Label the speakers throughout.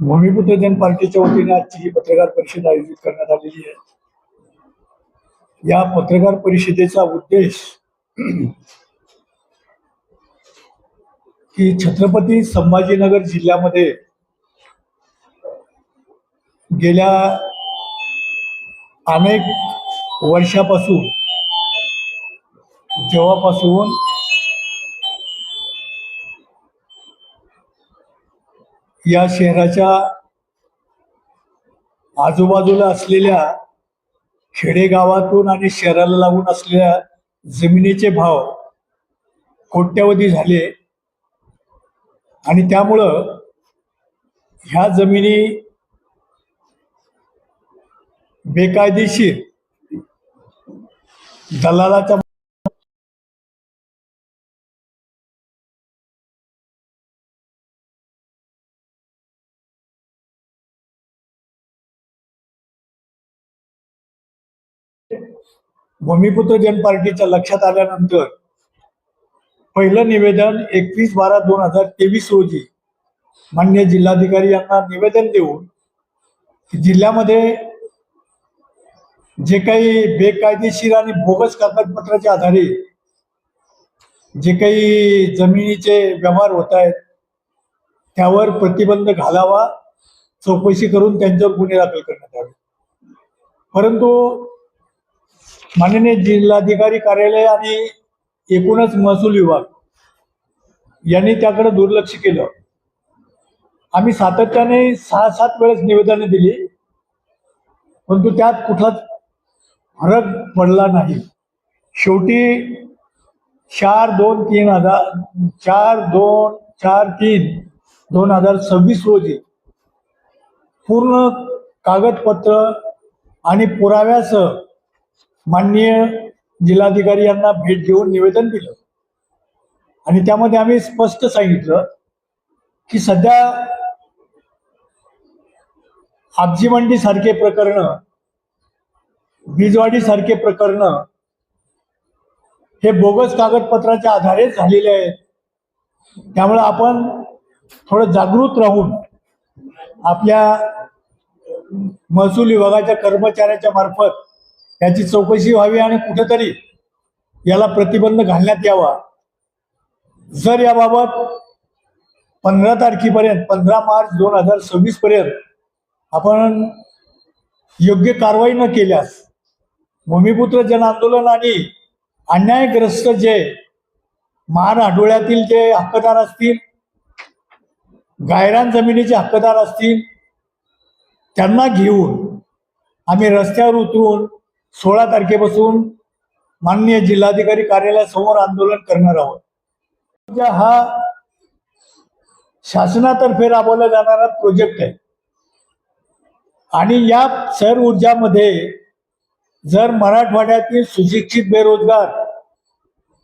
Speaker 1: भूमिपुत्र जन पार्टीच्या वतीने आजची ही पत्रकार परिषद आयोजित करण्यात आलेली आहे। या पत्रकार परिषदेचा उद्देश की छत्रपती संभाजीनगर जिल्ह्यामध्ये गेल्या अनेक वर्षापासून जेव्हापासून या शहराच्या आजूबाजूला असलेल्या खेडेगावातून आणि शहराला लागून असलेल्या जमिनीचे भाव कोट्यवधी झाले आणि त्यामुळं ह्या जमिनी बेकायदेशीर दलालाच्या भूमिपुत्र जन पार्टीच्या लक्षात आल्यानंतर पहिलं निवेदन 21/12/2023 रोजी माननीय जिल्हाधिकारी यांना निवेदन देऊन जिल्ह्यामध्ये जे काही बेकायदेशीर आणि बोगस कागदपत्राच्या आधारे जे काही जमिनीचे व्यवहार होत आहेत त्यावर प्रतिबंध घालावा, चौकशी करून त्यांच्यावर गुन्हे दाखल करण्यात यावे। परंतु माननीय जिल्हाधिकारी कार्यालय आणि एकूणच महसूल विभाग यांनी त्याकडे दुर्लक्ष केलं। आम्ही सातत्याने 6-7 वेळेस निवेदने दिली, परंतु त्यात कुठलाच फरक पडला नाही। शेवटी 4/2/2026 रोजी पूर्ण कागदपत्र आणि पुराव्यासह माननीय जिल्हाधिकारी यांना भेट देऊन निवेदन दिलं आणि त्यामध्ये आम्ही स्पष्ट सांगितलं की सध्या आबजी मंडी सारखे प्रकरण, बीजवाडी सारखे प्रकरण हे बोगस कागदपत्राच्या आधारे झालेले आहेत। त्यामुळे आपण थोडं जागृत राहून आपल्या महसूल विभागाच्या कर्मचाऱ्याच्या मार्फत याची चौकशी व्हावी आणि कुठेतरी याला प्रतिबंध घालण्यात यावा। जर याबाबत 15 तारखेपर्यंत 15 मार्च 2026 पर्यंत आपण योग्य कारवाई न केल्यास भूमिपुत्र जन आंदोलन आणि अन्यायग्रस्त जे महार आढळ्यातील जे हक्कदार असतील, गायरान जमिनीचे हक्कदार असतील, त्यांना घेऊन आम्ही रस्त्यावर उतरून 16 तारखेपासून माननीय जिल्हाधिकारी कार्यालयासमोर आंदोलन करणार आहोत। हा शासनातर्फे राबवला जाणारा प्रोजेक्ट आहे आणि या सौर ऊर्जामध्ये जर मराठवाड्यातील सुशिक्षित बेरोजगार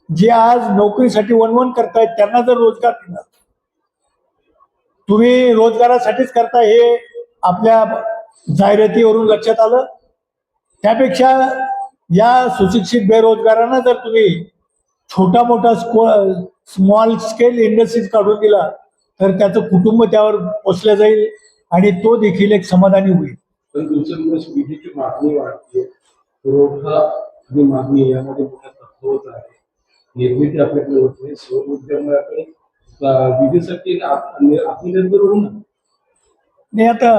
Speaker 1: जे आज नोकरीसाठी वणवण करतायत त्यांना जर रोजगार दिला, तुम्ही रोजगारासाठीच करता हे आपल्या जाहिरातीवरून लक्षात आलं। त्यापेक्षा या सुशिक्षित बेरोजगारांना जर तुम्ही छोटा मोठा स्मॉल स्केल इंडस्ट्रीज काढून दिला तर त्याचं कुटुंब त्यावर पोसलं जाईल आणि तो देखील एक समाधानी होईल।
Speaker 2: पण दिवसेंदिवस विजेची मागणी वाढते, पुरवठा आणि मागणी यामध्ये मोठा तफावत आहे। निर्मिती आपल्याकडे होत नाही, सौर ऊर्जेमुळे आपण विजेसाठी आत्मनिर्भर होऊ
Speaker 1: नाही। आता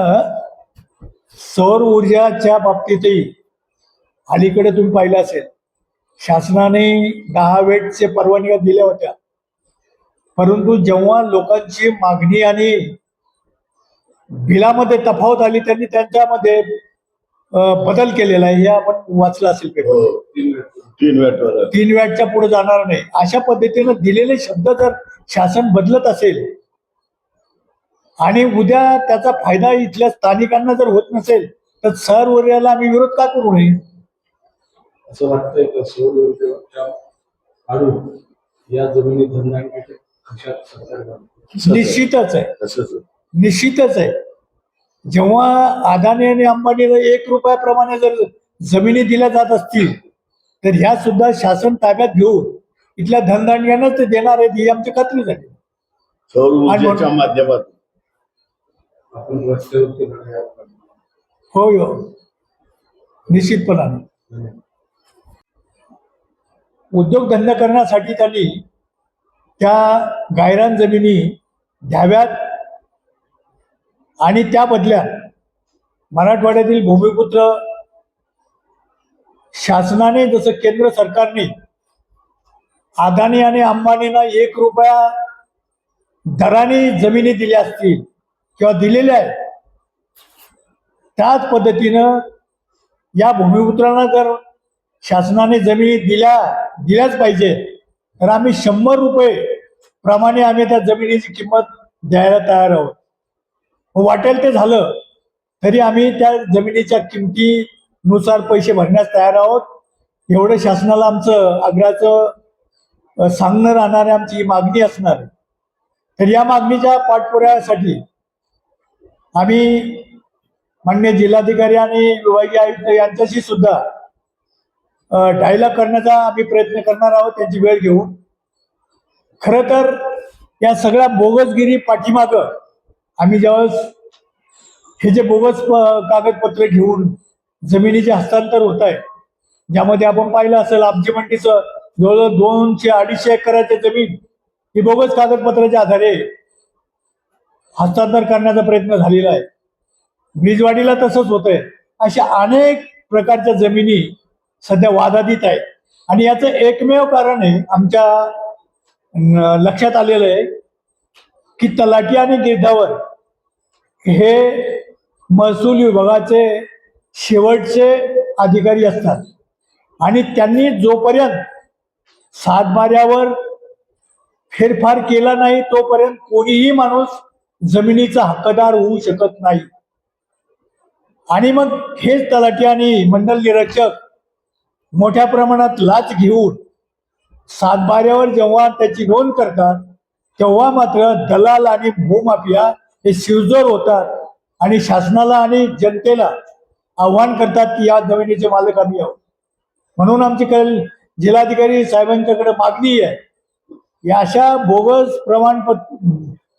Speaker 1: सौर ऊर्जाच्या बाबतीतही अलीकडे तुम्ही पाहिलं असेल, शासनाने 10 वेटचे परवानग्या दिल्या होत्या, परंतु जेव्हा लोकांची मागणी आणि बिलामध्ये तफावत आली त्यांनी त्यांच्यामध्ये बदल केलेला आहे। हे आपण वाचलं असेल पेपर। 3 वॅटच्या पुढे जाणार नाही अशा पद्धतीने दिलेले शब्द जर शासन बदलत असेल आणि उद्या त्याचा फायदा इथल्या स्थानिकांना जर होत नसेल तर सौर ऊर्जेला आम्ही विरोध का करू नये
Speaker 2: असं वाटतंय का? सौर ऊर्जेच्या आडून या जमिनी धंद्याचे
Speaker 1: निश्चितच आहे, निश्चितच आहे। जेव्हा अदानी आणि अंबानीला 1 रुपयाप्रमाणे जर जमिनी दिल्या जात असतील तर ह्या सुद्धा शासन ताब्यात घेऊन इथल्या धनधान्यांनाच देणार आहेत ही आमची खात्री झाली।
Speaker 3: सौर ऊर्जेच्या माध्यमातून
Speaker 2: आपण रस्त्यावरती लढाई आपण
Speaker 1: होय हो, निश्चितपणाने उद्योगधंदा करण्यासाठी त्यांनी त्या गायरान जमिनी द्याव्यात आणि त्या बदल्यात मराठवाड्यातील भूमिपुत्र शासनाने, जसं केंद्र सरकारने अदानी आणि अंबानींना 1 रुपया दराने जमिनी दिल्या असतील किंवा दिलेल्या आहेत, त्याच पद्धतीनं या भूमिपुत्रांना जर शासनाने जमिनी दिल्याच पाहिजे, तर आम्ही 100 रुपये प्रमाणे आम्ही त्या जमिनीची किंमत द्यायला तयार आहोत. वाटेल ते झालं तरी आम्ही त्या जमिनीच्या किमतीनुसार पैसे भरण्यास तयार आहोत. एवढं शासनाला आमचं आग्रहाचं सांगणं राहणार आहे, आमची ही मागणी असणार आहे. तर या मागणीच्या पाठपुराव्यासाठी आम्ही माननीय जिल्हाधिकारी आणि विभागीय आयुक्त यांच्याशी सुद्धा डायलॉग करण्याचा आम्ही प्रयत्न करणार आहोत, त्यांची वेळ घेऊन. खरं तर या सगळ्या बोगसगिरी पाठीमागं आम्ही ज्यावेळेस हे जे बोगस कागदपत्र घेऊन जमिनीचे हस्तांतर होत आहे, ज्यामध्ये आपण पाहिलं असेल आमची मंडीचं जवळजवळ 200-250 एकराची जमीन ही बोगस कागदपत्राच्या आधारे हस्तांतर करण्याचा प्रयत्न झालेला आहे. ब्रिजवाडीला तसंच होतंय. अशा अनेक प्रकारच्या जमिनी सध्या वादातीत आहेत आणि याचं एकमेव कारण आहे, आमच्या लक्षात आलेलं आहे की तलाठी आणि गिरदावर हे महसूल विभागाचे शेवटचे अधिकारी असतात आणि त्यांनी जोपर्यंत सातबाऱ्यावर फेरफार केला नाही तोपर्यंत कोणीही माणूस जमिनीचा हक्कदार होऊ शकत नाही. आणि मग हेच तलाठी आणि मंडल निरीक्षक मोठ्या प्रमाणात लाच घेऊन सातबाऱ्यावर जेव्हा त्याची नोंद करतात, तेव्हा मात्र दलाल आणि भूमाफिया हे शिरजोर होतात आणि शासनाला आणि जनतेला आव्हान करतात की या जमिनीचे मालक आम्ही आहोत. म्हणून आमची जिल्हाधिकारी साहेबांच्याकडे मागणी आहे, या अशा बोगस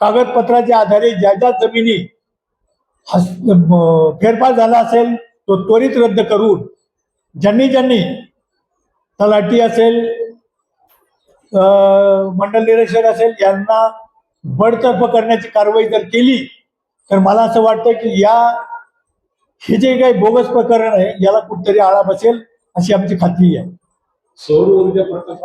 Speaker 1: कागदपत्राच्या आधारे ज्या ज्या जमिनी फेरफार झाला असेल तो त्वरित रद्द करून ज्यांनी तलाठी असेल, मंडल निरीक्षक असेल, यांना बडतर्फ करण्याची कारवाई जर केली तर मला असं वाटतं की हे जे काही बोगस प्रकरण आहे याला कुठतरी आळा बसेल अशी आमची खात्री आहे.
Speaker 2: सौर ऊर्जा प्रकल्प